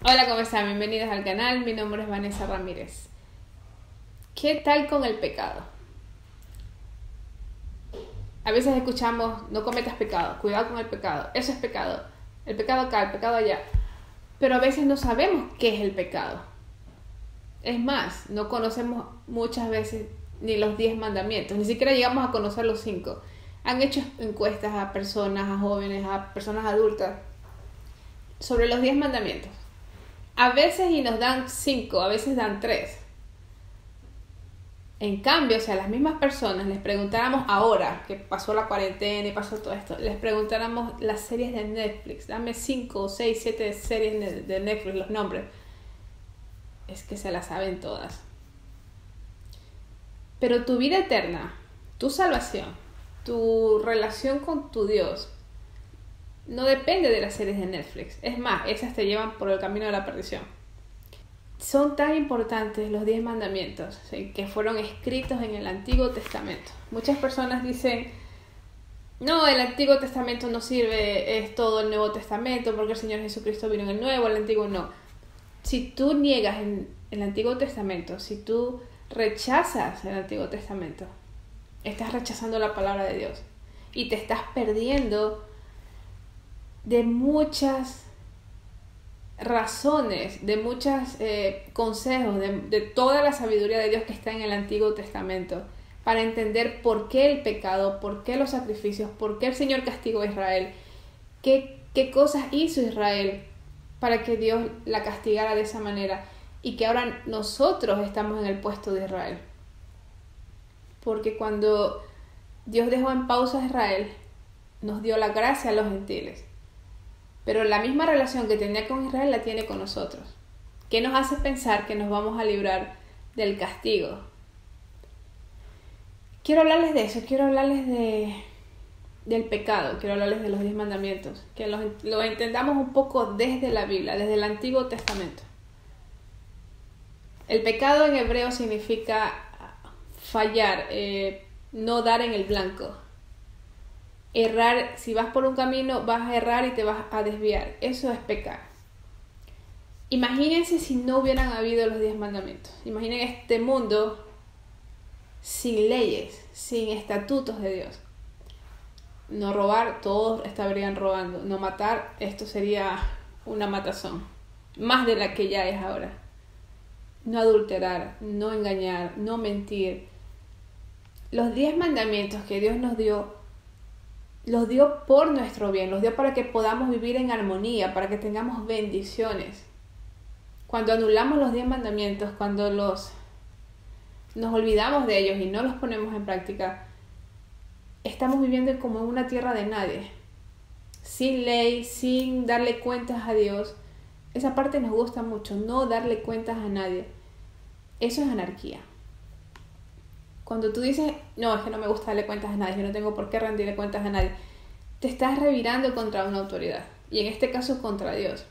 Hola, ¿cómo están? Bienvenidos al canal, mi nombre es Vanessa Ramírez. ¿Qué tal con el pecado? A veces escuchamos, no cometas pecado, cuidado con el pecado, eso es pecado, el pecado acá, el pecado allá. Pero a veces no sabemos qué es el pecado. Es más, no conocemos muchas veces ni los 10 mandamientos, ni siquiera llegamos a conocer los 5. Han hecho encuestas a personas, a jóvenes, a personas adultas sobre los 10 mandamientos. A veces y nos dan 5, a veces dan 3. En cambio, si a las mismas personas les preguntáramos ahora, que pasó la cuarentena y pasó todo esto, les preguntáramos las series de Netflix, dame 5, 6, 7 series de Netflix, los nombres, es que se las saben todas. Pero tu vida eterna, tu salvación, tu relación con tu Dios, no depende de las series de Netflix. Es más, esas te llevan por el camino de la perdición. Son tan importantes los 10 mandamientos que fueron escritos en el Antiguo Testamento. Muchas personas dicen, no, el Antiguo Testamento no sirve, es todo el Nuevo Testamento porque el Señor Jesucristo vino en el Nuevo, el Antiguo no. Si tú niegas el Antiguo Testamento, si tú rechazas el Antiguo Testamento, estás rechazando la palabra de Dios y te estás perdiendo de muchas razones, de muchos consejos, de toda la sabiduría de Dios que está en el Antiguo Testamento, para entender por qué el pecado, por qué los sacrificios, por qué el Señor castigó a Israel, qué cosas hizo Israel para que Dios la castigara de esa manera y que ahora nosotros estamos en el puesto de Israel. Porque cuando Dios dejó en pausa a Israel, nos dio la gracia a los gentiles. Pero la misma relación que tenía con Israel la tiene con nosotros. ¿Qué nos hace pensar que nos vamos a librar del castigo? Quiero hablarles de eso, quiero hablarles del pecado, quiero hablarles de los 10 mandamientos, que lo entendamos un poco desde la Biblia, desde el Antiguo Testamento. El pecado en hebreo significa fallar, no dar en el blanco. Errar, si vas por un camino vas a errar y te vas a desviar. Eso es pecar. Imagínense si no hubieran habido los 10 mandamientos. Imaginen este mundo sin leyes, sin estatutos de Dios. No robar, todos estarían robando. No matar, esto sería una matazón, más de la que ya es ahora. No adulterar, no engañar, no mentir. Los 10 mandamientos que Dios nos dio, los dio por nuestro bien, los dio para que podamos vivir en armonía, para que tengamos bendiciones. Cuando anulamos los 10 mandamientos, cuando nos olvidamos de ellos y no los ponemos en práctica, estamos viviendo como en una tierra de nadie, sin ley, sin darle cuentas a Dios. Esa parte nos gusta mucho, no darle cuentas a nadie. Eso es anarquía. Cuando tú dices, no, es que no me gusta darle cuentas a nadie, yo no tengo por qué rendirle cuentas a nadie, te estás revirando contra una autoridad, y en este caso contra Dios,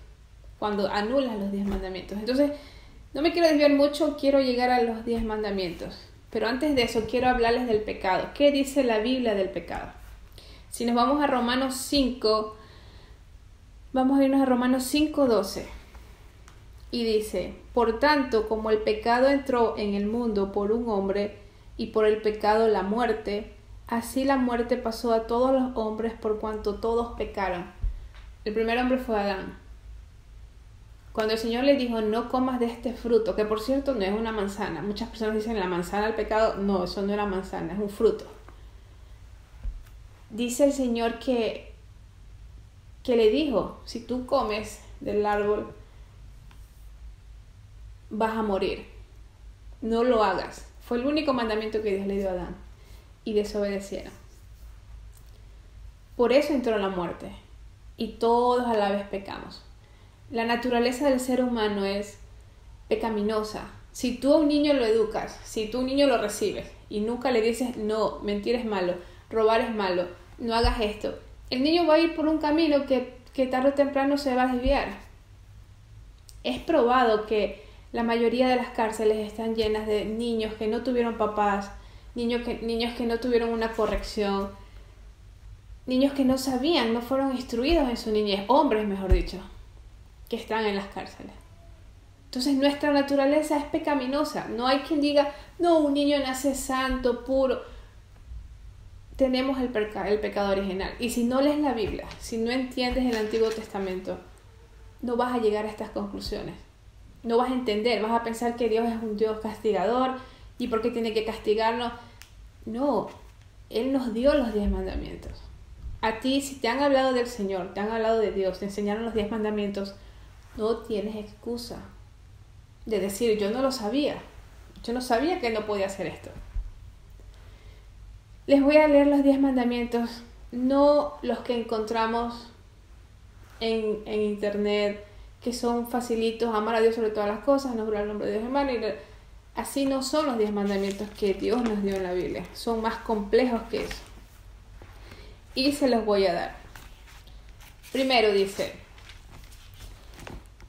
cuando anulas los 10 mandamientos. Entonces, no me quiero desviar mucho, quiero llegar a los 10 mandamientos, pero antes de eso quiero hablarles del pecado. ¿Qué dice la Biblia del pecado? Si nos vamos a Romanos 5, vamos a irnos a Romanos 5:12, y dice, por tanto, como el pecado entró en el mundo por un hombre, y por el pecado la muerte, así la muerte pasó a todos los hombres por cuanto todos pecaron. El primer hombre fue Adán. Cuando el Señor le dijo, no comas de este fruto, que por cierto no es una manzana. Muchas personas dicen, la manzana del pecado. No, eso no era manzana, es un fruto. Dice el Señor que le dijo, si tú comes del árbol, vas a morir. No lo hagas. Fue el único mandamiento que Dios le dio a Adán, y desobedecieron. Por eso entró la muerte, y todos a la vez pecamos. La naturaleza del ser humano es pecaminosa. Si tú a un niño lo educas, si tú a un niño lo recibes, y nunca le dices, no, mentir es malo, robar es malo, no hagas esto, el niño va a ir por un camino que tarde o temprano se va a desviar. Es probado que la mayoría de las cárceles están llenas de niños que no tuvieron papás, niños que no tuvieron una corrección, niños que no sabían, no fueron instruidos en su niñez, hombres mejor dicho. que están en las cárceles. Entonces nuestra naturaleza es pecaminosa. No hay quien diga, no, un niño nace santo, puro. Tenemos el pecado original. Y si no lees la Biblia, si no entiendes el Antiguo Testamento, no vas a llegar a estas conclusiones. No vas a entender, vas a pensar que Dios es un Dios castigador y por qué tiene que castigarnos. No, Él nos dio los 10 mandamientos. A ti, si te han hablado del Señor, te han hablado de Dios, te enseñaron los 10 mandamientos, no tienes excusa de decir, yo no lo sabía. Yo no sabía que no podía hacer esto. Les voy a leer los 10 mandamientos, no los que encontramos en internet, que son facilitos, amar a Dios sobre todas las cosas, no jurar el nombre de Dios en vano. Así no son los 10 mandamientos que Dios nos dio en la Biblia, son más complejos que eso. Y se los voy a dar. Primero dice,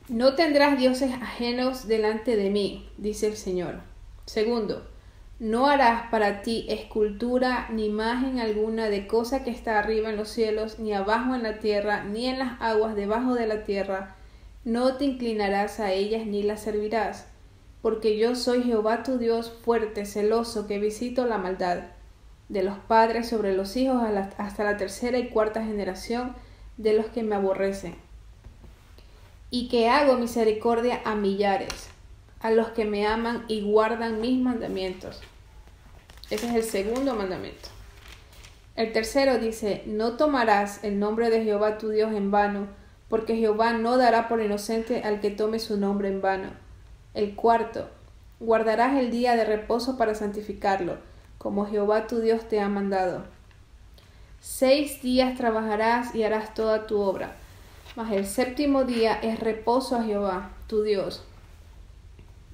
no tendrás dioses ajenos delante de mí, dice el Señor. Segundo, no harás para ti escultura ni imagen alguna de cosa que está arriba en los cielos, ni abajo en la tierra, ni en las aguas debajo de la tierra. No te inclinarás a ellas ni las servirás, porque yo soy Jehová tu Dios fuerte, celoso, que visito la maldad de los padres sobre los hijos hasta la tercera y cuarta generación de los que me aborrecen, y que hago misericordia a millares, a los que me aman y guardan mis mandamientos. Ese es el segundo mandamiento. El tercero dice, no tomarás el nombre de Jehová tu Dios en vano, porque Jehová no dará por inocente al que tome su nombre en vano. El cuarto, guardarás el día de reposo para santificarlo, como Jehová tu Dios te ha mandado. 6 días trabajarás y harás toda tu obra, mas el séptimo día es reposo a Jehová tu Dios.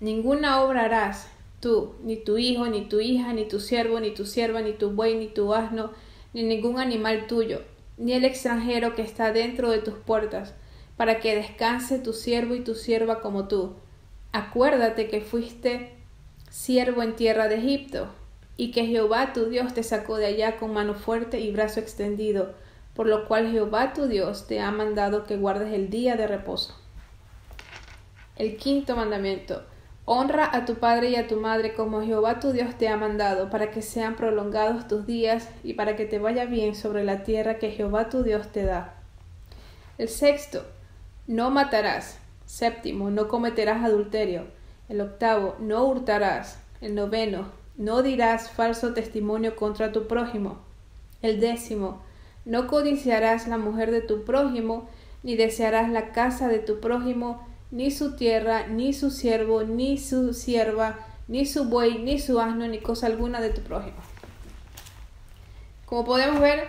Ninguna obra harás tú, ni tu hijo, ni tu hija, ni tu siervo, ni tu sierva, ni tu buey, ni tu asno, ni ningún animal tuyo, ni el extranjero que está dentro de tus puertas, para que descanse tu siervo y tu sierva como tú. Acuérdate que fuiste siervo en tierra de Egipto, y que Jehová tu Dios te sacó de allá con mano fuerte y brazo extendido, por lo cual Jehová tu Dios te ha mandado que guardes el día de reposo. El quinto mandamiento, honra a tu padre y a tu madre como Jehová tu Dios te ha mandado, para que sean prolongados tus días y para que te vaya bien sobre la tierra que Jehová tu Dios te da. El sexto, no matarás. Séptimo, no cometerás adulterio. El octavo, no hurtarás. El noveno, no dirás falso testimonio contra tu prójimo. El décimo, no codiciarás la mujer de tu prójimo, ni desearás la casa de tu prójimo, ni su tierra, ni su siervo, ni su sierva, ni su buey, ni su asno, ni cosa alguna de tu prójimo. Como podemos ver,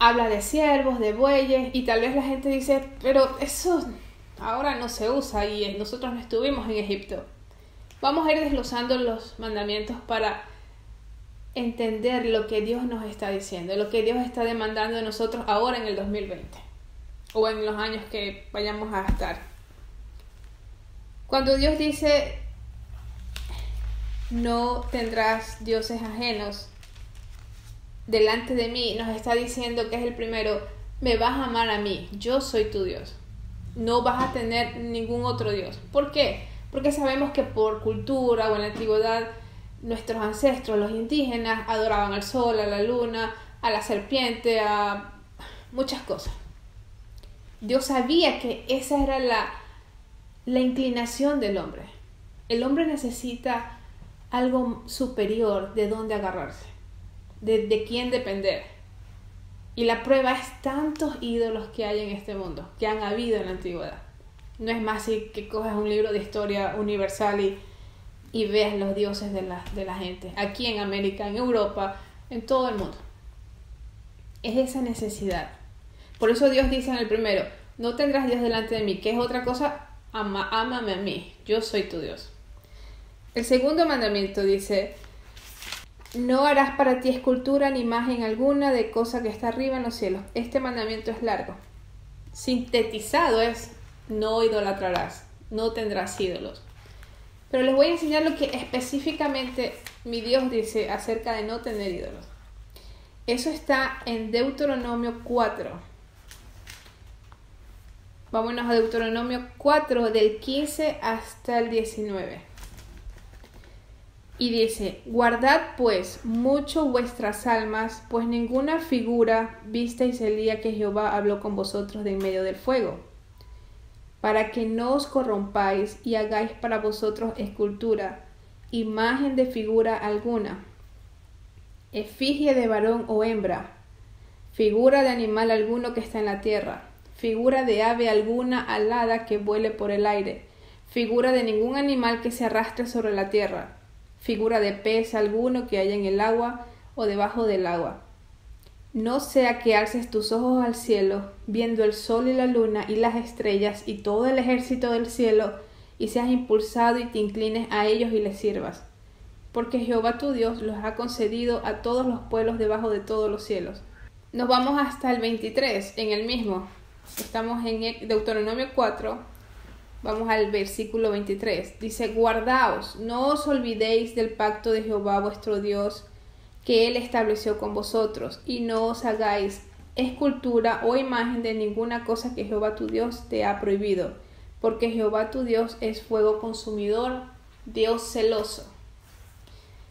habla de siervos, de bueyes, y tal vez la gente dice, pero eso ahora no se usa y nosotros no estuvimos en Egipto. Vamos a ir desglosando los mandamientos para entender lo que Dios nos está diciendo, lo que Dios está demandando de nosotros ahora en el 2020 o en los años que vayamos a estar. Cuando Dios dice no tendrás dioses ajenos delante de mí, nos está diciendo que es el primero, me vas a amar a mí, yo soy tu Dios, no vas a tener ningún otro Dios. ¿Por qué? Porque sabemos que por cultura o en la antigüedad nuestros ancestros, los indígenas, adoraban al sol, a la luna, a la serpiente, a muchas cosas. Dios sabía que esa era la inclinación del hombre. El hombre necesita algo superior de dónde agarrarse, de quién depender. Y la prueba es tantos ídolos que hay en este mundo, que han habido en la antigüedad. No es más que coges un libro de historia universal y veas los dioses de la gente, aquí en América, en Europa, en todo el mundo. Es esa necesidad. Por eso Dios dice en el primero, no tendrás Dios delante de mí, que es otra cosa, ámame a mí, yo soy tu Dios. El segundo mandamiento dice, no harás para ti escultura ni imagen alguna de cosa que está arriba en los cielos. Este mandamiento es largo. Sintetizado es, no idolatrarás, no tendrás ídolos. Pero les voy a enseñar lo que específicamente mi Dios dice acerca de no tener ídolos. Eso está en Deuteronomio 4. Vámonos a Deuteronomio 4, del 15 hasta el 19. Y dice: guardad pues mucho vuestras almas, pues ninguna figura visteis el día que Jehová habló con vosotros de en medio del fuego, para que no os corrompáis y hagáis para vosotros escultura, imagen de figura alguna, efigie de varón o hembra, figura de animal alguno que está en la tierra, figura de ave alguna alada que vuele por el aire, figura de ningún animal que se arrastre sobre la tierra, figura de pez alguno que haya en el agua o debajo del agua. No sea que alces tus ojos al cielo, viendo el sol y la luna y las estrellas y todo el ejército del cielo, y seas impulsado y te inclines a ellos y les sirvas. Porque Jehová tu Dios los ha concedido a todos los pueblos debajo de todos los cielos. Nos vamos hasta el 23, en el mismo. Estamos en Deuteronomio 4. Vamos al versículo 23. Dice: guardaos, no os olvidéis del pacto de Jehová vuestro Dios, que él estableció con vosotros, y no os hagáis escultura o imagen de ninguna cosa que Jehová tu Dios te ha prohibido, porque Jehová tu Dios es fuego consumidor, Dios celoso.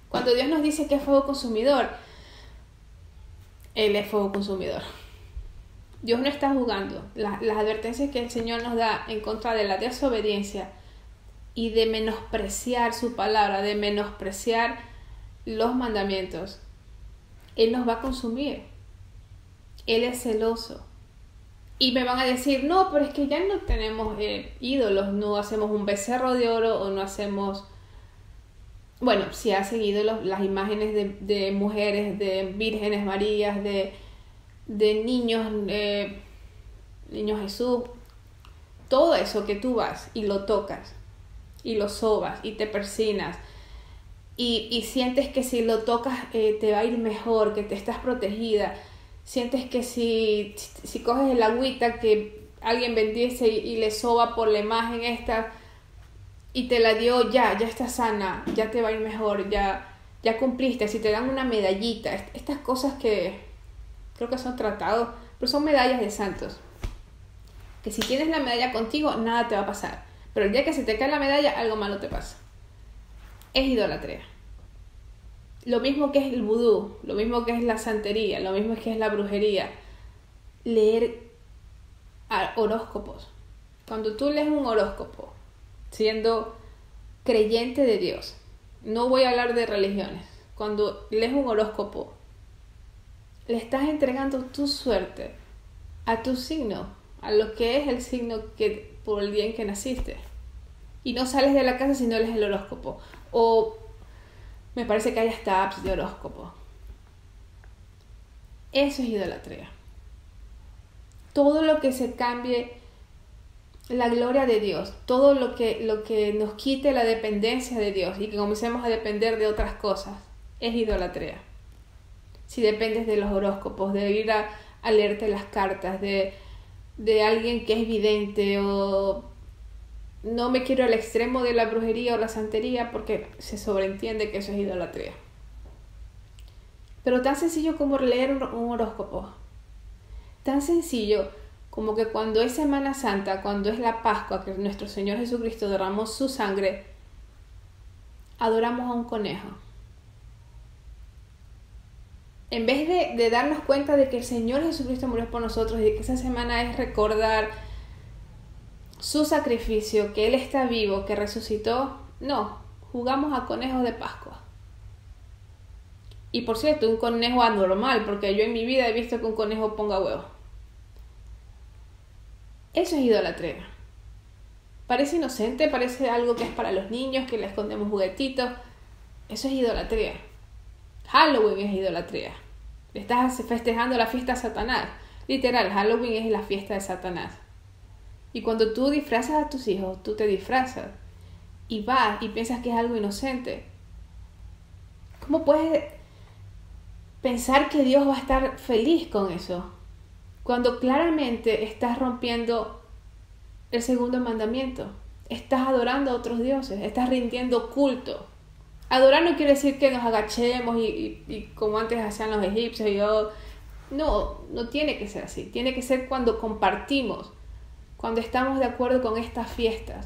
Cuando Dios nos dice que es fuego consumidor, Él es fuego consumidor. Dios no está jugando. Las advertencias que el Señor nos da en contra de la desobediencia y de menospreciar su palabra, de menospreciar los mandamientos, Él nos va a consumir. Él es celoso. Y me van a decir: no, pero es que ya no tenemos ídolos, no hacemos un becerro de oro o no hacemos... Bueno, si hacen ídolos, las imágenes de mujeres, de vírgenes Marías, de niños, niño Jesús, todo eso que tú vas y lo tocas y lo sobas y te persinas y sientes que si lo tocas te va a ir mejor, que te estás protegida, sientes que si coges el agüita que alguien bendice y le soba por la imagen esta y te la dio, ya está sana, ya te va a ir mejor, ya cumpliste, si te dan una medallita, estas cosas que creo que son tratados, pero son medallas de santos. Que si tienes la medalla contigo, nada te va a pasar. Pero el día que se te cae la medalla, algo malo te pasa. Es idolatría. Lo mismo que es el vudú, lo mismo que es la santería, lo mismo que es la brujería. Leer horóscopos. Cuando tú lees un horóscopo, siendo creyente de Dios, no voy a hablar de religiones. Cuando lees un horóscopo, le estás entregando tu suerte a tu signo, a lo que es el signo que por el día en que naciste. Y no sales de la casa si no lees el horóscopo. O me parece que hay hasta apps de horóscopo. Eso es idolatría. Todo lo que se cambie la gloria de Dios, todo lo que nos quite la dependencia de Dios y que comencemos a depender de otras cosas, es idolatría. Si dependes de los horóscopos, de ir a leerte las cartas, de alguien que es vidente, o no me quiero al extremo de la brujería o la santería porque se sobreentiende que eso es idolatría. Pero tan sencillo como leer un horóscopo, tan sencillo como que cuando es Semana Santa, cuando es la Pascua, que nuestro Señor Jesucristo derramó su sangre, adoramos a un conejo. En vez de darnos cuenta de que el Señor Jesucristo murió por nosotros y de que esa semana es recordar su sacrificio, que Él está vivo, que resucitó, no, jugamos a conejos de Pascua. Y por cierto, un conejo anormal, porque yo en mi vida he visto que un conejo ponga huevos. Eso es idolatría. Parece inocente, parece algo que es para los niños, que le escondemos juguetitos. Eso es idolatría. Halloween es idolatría. Estás festejando la fiesta de Satanás. Literal, Halloween es la fiesta de Satanás. Y cuando tú disfrazas a tus hijos, tú te disfrazas. Y vas y piensas que es algo inocente. ¿Cómo puedes pensar que Dios va a estar feliz con eso? Cuando claramente estás rompiendo el segundo mandamiento. Estás adorando a otros dioses. Estás rindiendo culto. Adorar no quiere decir que nos agachemos y como antes hacían los egipcios. No tiene que ser así. Tiene que ser cuando compartimos cuando estamos de acuerdo con estas fiestas.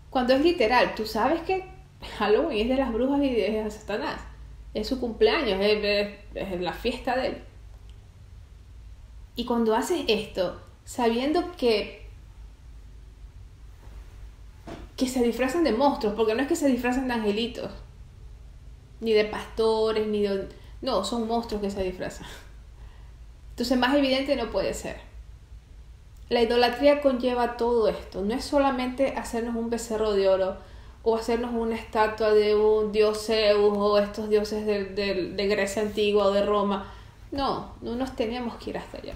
Cuando es literal, tú sabes que Halloween es de las brujas y de Satanás. Es su cumpleaños, es la fiesta de él. Y cuando haces esto, sabiendo que se disfrazan de monstruos, porque no es que se disfrazan de angelitos, ni de pastores, ni de... No, son monstruos que se disfrazan. Entonces más evidente no puede ser. La idolatría conlleva todo esto. No es solamente hacernos un becerro de oro o hacernos una estatua de un dios Zeus o estos dioses de Grecia antigua o de Roma. No nos tenemos que ir hasta allá.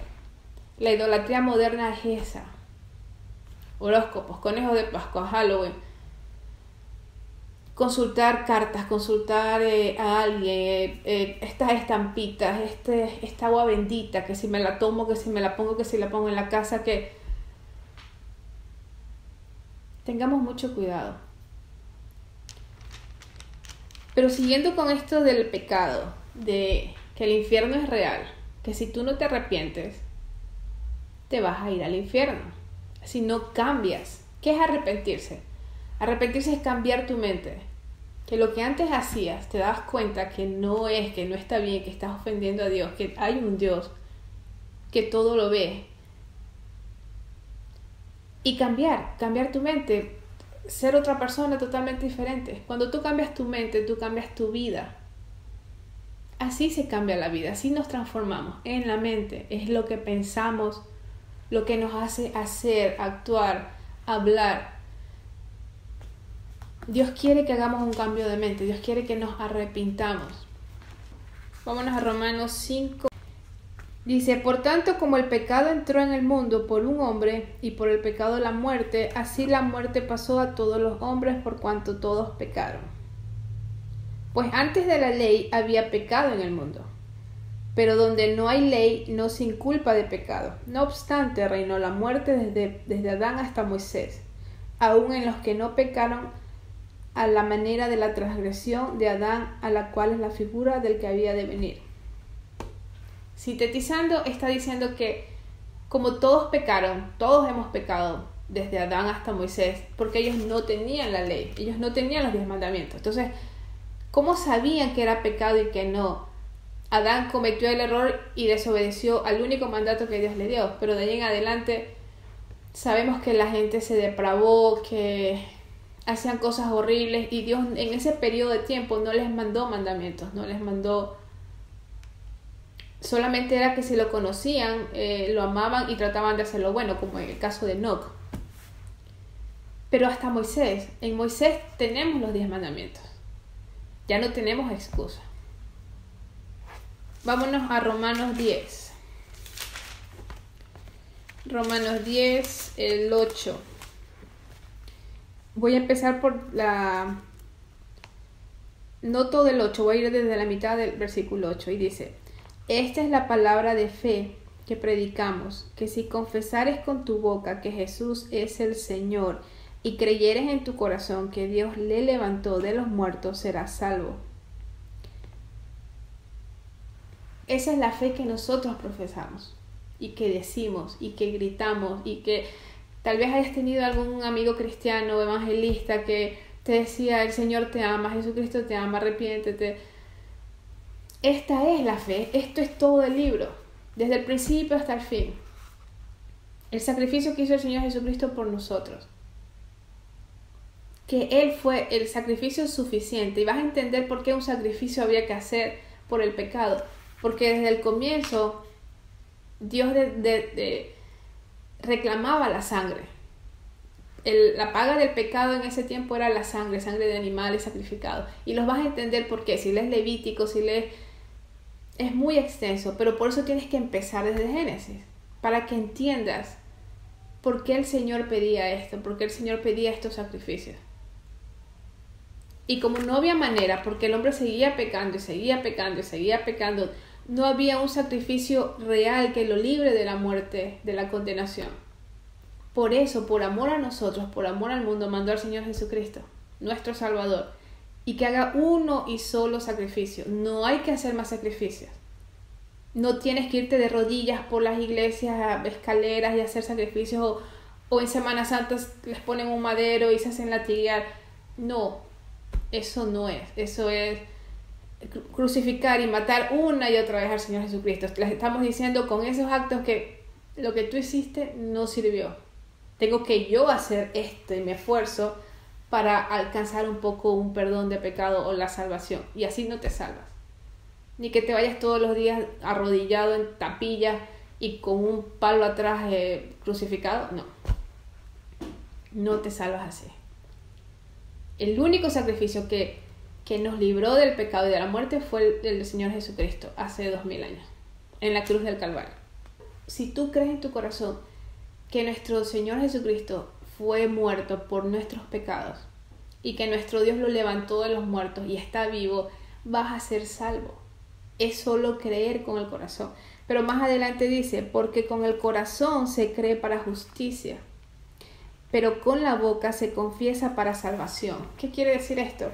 La idolatría moderna es esa. Horóscopos, conejos de Pascua, Halloween. Consultar cartas, consultar a alguien, estas estampitas, esta agua bendita, que si me la tomo, que si me la pongo, que si la pongo en la casa, que tengamos mucho cuidado. Pero siguiendo con esto del pecado, de que el infierno es real, que si tú no te arrepientes, te vas a ir al infierno. Si no cambias. ¿Qué es arrepentirse? Arrepentirse es cambiar tu mente. Que lo que antes hacías, te das cuenta que no está bien, que estás ofendiendo a Dios, que hay un Dios que todo lo ve. Y cambiar tu mente, ser otra persona totalmente diferente. Cuando tú cambias tu mente, tú cambias tu vida. Así se cambia la vida, así nos transformamos en la mente. Es lo que pensamos, lo que nos hace hacer, actuar, hablar. Dios quiere que hagamos un cambio de mente. Dios quiere que nos arrepintamos. Vámonos a Romanos 5. Dice, por tanto, como el pecado entró en el mundo por un hombre, y por el pecado la muerte, así la muerte pasó a todos los hombres por cuanto todos pecaron. Pues antes de la ley había pecado en el mundo, pero donde no hay ley no se inculpa de pecado. No obstante, reinó la muerte desde Adán hasta Moisés, aun en los que no pecaron a la manera de la transgresión de Adán, a la cual es la figura del que había de venir. Sintetizando, está diciendo que como todos pecaron, todos hemos pecado desde Adán hasta Moisés, porque ellos no tenían la ley, ellos no tenían los 10 mandamientos. Entonces, ¿cómo sabían que era pecado y que no? Adán cometió el error y desobedeció al único mandato que Dios le dio, pero de ahí en adelante sabemos que la gente se depravó, que hacían cosas horribles, y Dios en ese periodo de tiempo no les mandó mandamientos, no les mandó, solamente era que si lo conocían, lo amaban y trataban de hacerlo bueno, como en el caso de Enoc. Pero hasta Moisés, en Moisés tenemos los 10 mandamientos, ya no tenemos excusa. Vámonos a Romanos 10. Romanos 10, el 8. Voy a empezar por no todo el 8, voy a ir desde la mitad del versículo 8 y dice: esta es la palabra de fe que predicamos, que si confesares con tu boca que Jesús es el Señor y creyeres en tu corazón que Dios le levantó de los muertos, serás salvo. Esa es la fe que nosotros profesamos y que decimos y que gritamos, y que tal vez hayas tenido algún amigo cristiano o evangelista que te decía: el Señor te ama, Jesucristo te ama, arrepiéntete. Esta es la fe, esto es todo el libro, desde el principio hasta el fin. El sacrificio que hizo el Señor Jesucristo por nosotros. Que Él fue el sacrificio suficiente, y vas a entender por qué un sacrificio había que hacer por el pecado. Porque desde el comienzo Dios reclamaba la sangre. La paga del pecado en ese tiempo era la sangre de animales sacrificados. Y los vas a entender por qué. Si lees Levítico, si lees... Es muy extenso, pero por eso tienes que empezar desde Génesis. Para que entiendas por qué el Señor pedía esto, por qué el Señor pedía estos sacrificios. Y como no había manera, porque el hombre seguía pecando y seguía pecando y seguía pecando, no había un sacrificio real que lo libre de la muerte, de la condenación. Por eso, por amor a nosotros, por amor al mundo, mandó al Señor Jesucristo, nuestro Salvador, y que haga uno y solo sacrificio. No hay que hacer más sacrificios. No tienes que irte de rodillas por las iglesias, escaleras y hacer sacrificios, o en Semana Santa les ponen un madero y se hacen latigar. No, eso no es. Eso es crucificar y matar una y otra vez al Señor Jesucristo. Les estamos diciendo con esos actos que lo que tú hiciste no sirvió. Tengo que yo hacer esto y me esfuerzo para alcanzar un poco un perdón de pecado o la salvación. Y así no te salvas. Ni que te vayas todos los días arrodillado en tapillas y con un palo atrás crucificado. No. No te salvas así. El único sacrificio que nos libró del pecado y de la muerte fue el del Señor Jesucristo hace 2000 años, en la cruz del Calvario. Si tú crees en tu corazón que nuestro Señor Jesucristo fue muerto por nuestros pecados y que nuestro Dios lo levantó de los muertos y está vivo, vas a ser salvo. Es solo creer con el corazón. Pero más adelante dice, porque con el corazón se cree para justicia, pero con la boca se confiesa para salvación. ¿Qué quiere decir esto?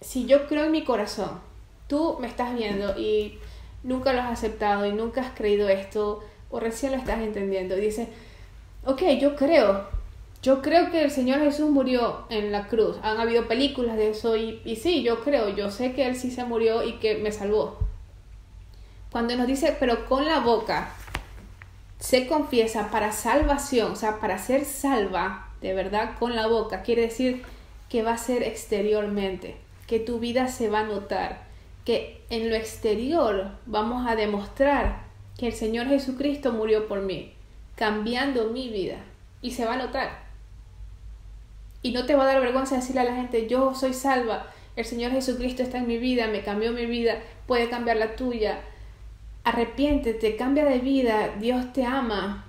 Si yo creo en mi corazón, tú me estás viendo y nunca lo has aceptado y nunca has creído esto, o recién lo estás entendiendo, y dices, ok, yo creo que el Señor Jesús murió en la cruz. Han habido películas de eso y sí, yo creo, yo sé que Él sí se murió y que me salvó. Cuando nos dice, pero con la boca se confiesa para salvación, o sea, para ser salva, de verdad, con la boca, quiere decir que va a ser exteriormente, que tu vida se va a notar, que en lo exterior vamos a demostrar que el Señor Jesucristo murió por mí, cambiando mi vida, y se va a notar. Y no te va a dar vergüenza decirle a la gente, yo soy salva, el Señor Jesucristo está en mi vida, me cambió mi vida, puede cambiar la tuya. Arrepiéntete, cambia de vida, Dios te ama,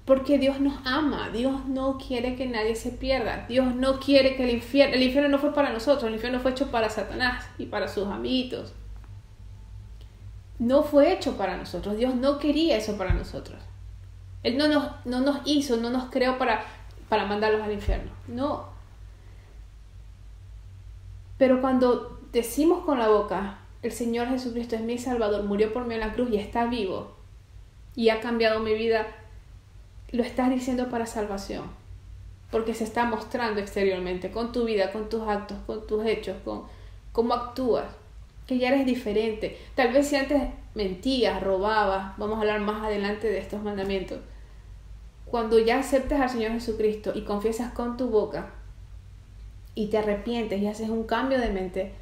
porque Dios nos ama. Dios no quiere que nadie se pierda. Dios no quiere que el infierno no fue para nosotros, el infierno fue hecho para Satanás y para sus amiguitos. No fue hecho para nosotros, Dios no quería eso para nosotros. Él no nos hizo, no nos creó para mandarlos al infierno, no. Pero cuando decimos con la boca, el Señor Jesucristo es mi Salvador, murió por mí en la cruz y está vivo y ha cambiado mi vida, lo estás diciendo para salvación, porque se está mostrando exteriormente, con tu vida, con tus actos, con tus hechos, con cómo actúas, que ya eres diferente. Tal vez si antes mentías, robabas, vamos a hablar más adelante de estos mandamientos. Cuando ya aceptas al Señor Jesucristo y confiesas con tu boca y te arrepientes y haces un cambio de mente,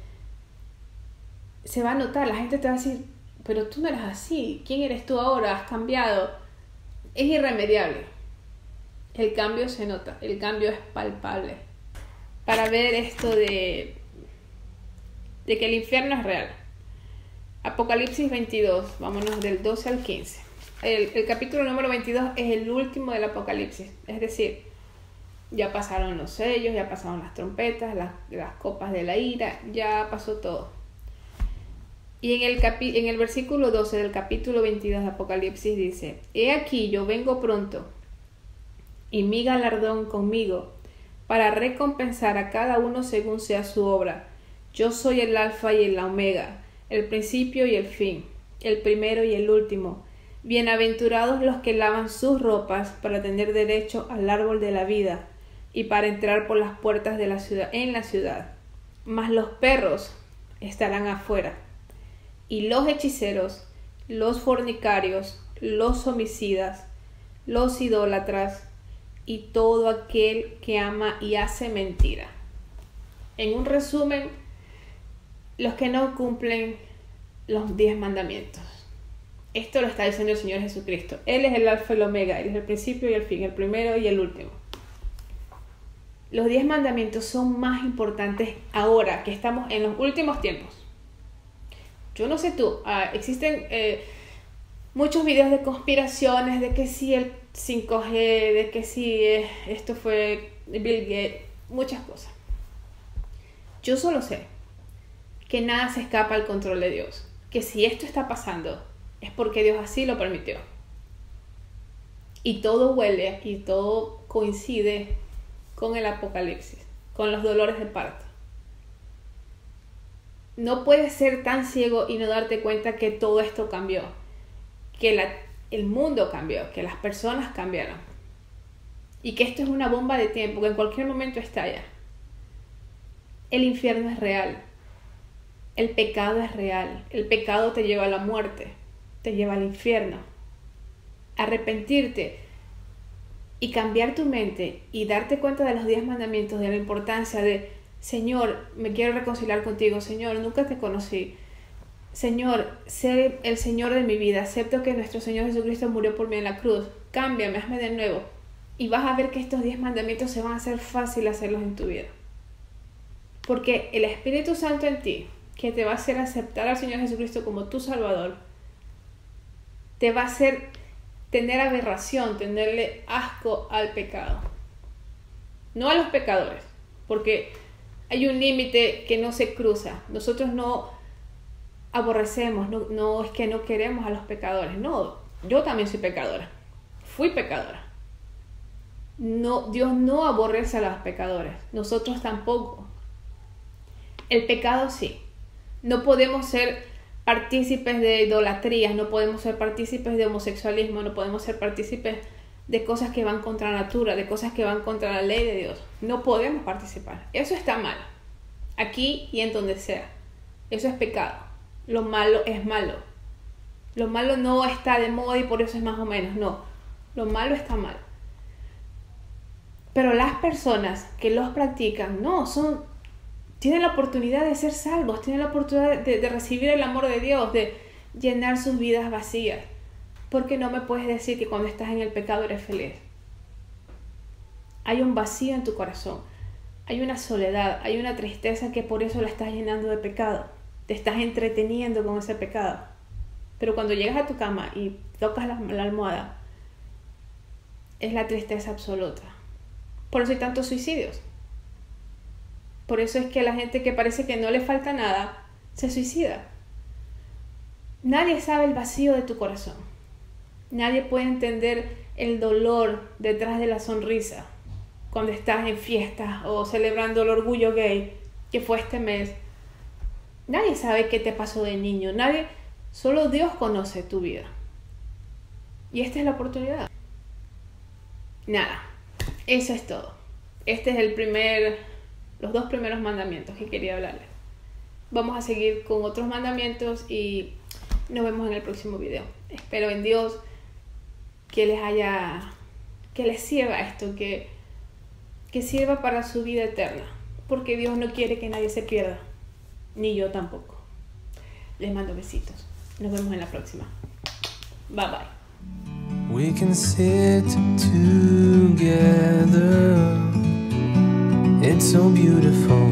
se va a notar, la gente te va a decir, pero tú no eras así, ¿quién eres tú ahora? ¿Has cambiado? Es irremediable. El cambio se nota, el cambio es palpable. Para ver esto de que el infierno es real. Apocalipsis 22, vámonos del 12 al 15. El capítulo número 22 es el último del Apocalipsis, es decir, ya pasaron los sellos, ya pasaron las trompetas, las copas de la ira, ya pasó todo. Y en el versículo 12 del capítulo 22 de Apocalipsis dice, he aquí yo vengo pronto, y mi galardón conmigo, para recompensar a cada uno según sea su obra. Yo soy el alfa y el omega, el principio y el fin, el primero y el último. Bienaventurados los que lavan sus ropas para tener derecho al árbol de la vida y para entrar por las puertas de la ciudad, en la ciudad. Mas los perros estarán afuera, y los hechiceros, los fornicarios, los homicidas, los idólatras y todo aquel que ama y hace mentira. En un resumen, los que no cumplen los 10 mandamientos. Esto lo está diciendo el Señor Jesucristo. Él es el alfa y el omega, Él es el principio y el fin, el primero y el último. Los 10 mandamientos son más importantes ahora que estamos en los últimos tiempos. Yo no sé tú, existen muchos videos de conspiraciones, de que sí el 5G, de que sí esto fue Bill Gates, muchas cosas. Yo solo sé que nada se escapa al control de Dios, que si esto está pasando es porque Dios así lo permitió. Y todo huele y todo coincide con el Apocalipsis, con los dolores de parto. no puedes ser tan ciego y no darte cuenta que todo esto cambió, que el mundo cambió, que las personas cambiaron y que esto es una bomba de tiempo, que en cualquier momento estalla. El infierno es real, el pecado es real, el pecado te lleva a la muerte, te lleva al infierno. Arrepentirte y cambiar tu mente y darte cuenta de los 10 mandamientos, de la importancia de: Señor, me quiero reconciliar contigo. Señor, nunca te conocí. Señor, sé el Señor de mi vida. Acepto que nuestro Señor Jesucristo murió por mí en la cruz. Cámbiame, hazme de nuevo. Y vas a ver que estos 10 mandamientos se van a hacer fácil hacerlos en tu vida. Porque el Espíritu Santo en ti, que te va a hacer aceptar al Señor Jesucristo como tu Salvador, te va a hacer tener aberración, tenerle asco al pecado. No a los pecadores, porque hay un límite que no se cruza. Nosotros no aborrecemos, no es que no queremos a los pecadores. No, yo también soy pecadora. Fui pecadora. No, Dios no aborrece a los pecadores. Nosotros tampoco. El pecado sí. No podemos ser partícipes de idolatrías, no podemos ser partícipes de homosexualismo, no podemos ser partícipes de cosas que van contra la natura, de cosas que van contra la ley de Dios. No podemos participar. Eso está mal. Aquí y en donde sea. Eso es pecado. Lo malo es malo. Lo malo no está de moda y por eso es más o menos. No. Lo malo está mal. Pero las personas que los practican, tienen la oportunidad de ser salvos, tienen la oportunidad de recibir el amor de Dios, de llenar sus vidas vacías. Porque no me puedes decir que cuando estás en el pecado eres feliz. Hay un vacío en tu corazón, hay una soledad, hay una tristeza que por eso la estás llenando de pecado. Te estás entreteniendo con ese pecado. Pero cuando llegas a tu cama y tocas la almohada, es la tristeza absoluta. Por eso hay tantos suicidios. Por eso es que la gente que parece que no le falta nada, se suicida. Nadie sabe el vacío de tu corazón. Nadie puede entender el dolor detrás de la sonrisa cuando estás en fiestas o celebrando el orgullo gay que fue este mes. Nadie sabe qué te pasó de niño. Solo Dios conoce tu vida. Y esta es la oportunidad. Nada, eso es todo. Este es los 2 primeros mandamientos que quería hablarles. Vamos a seguir con otros mandamientos y nos vemos en el próximo video. Espero en Dios que les sirva esto, que sirva para su vida eterna, porque Dios no quiere que nadie se pierda, ni yo tampoco. Les mando besitos. Nos vemos en la próxima. Bye bye. We can sit together. It's so beautiful.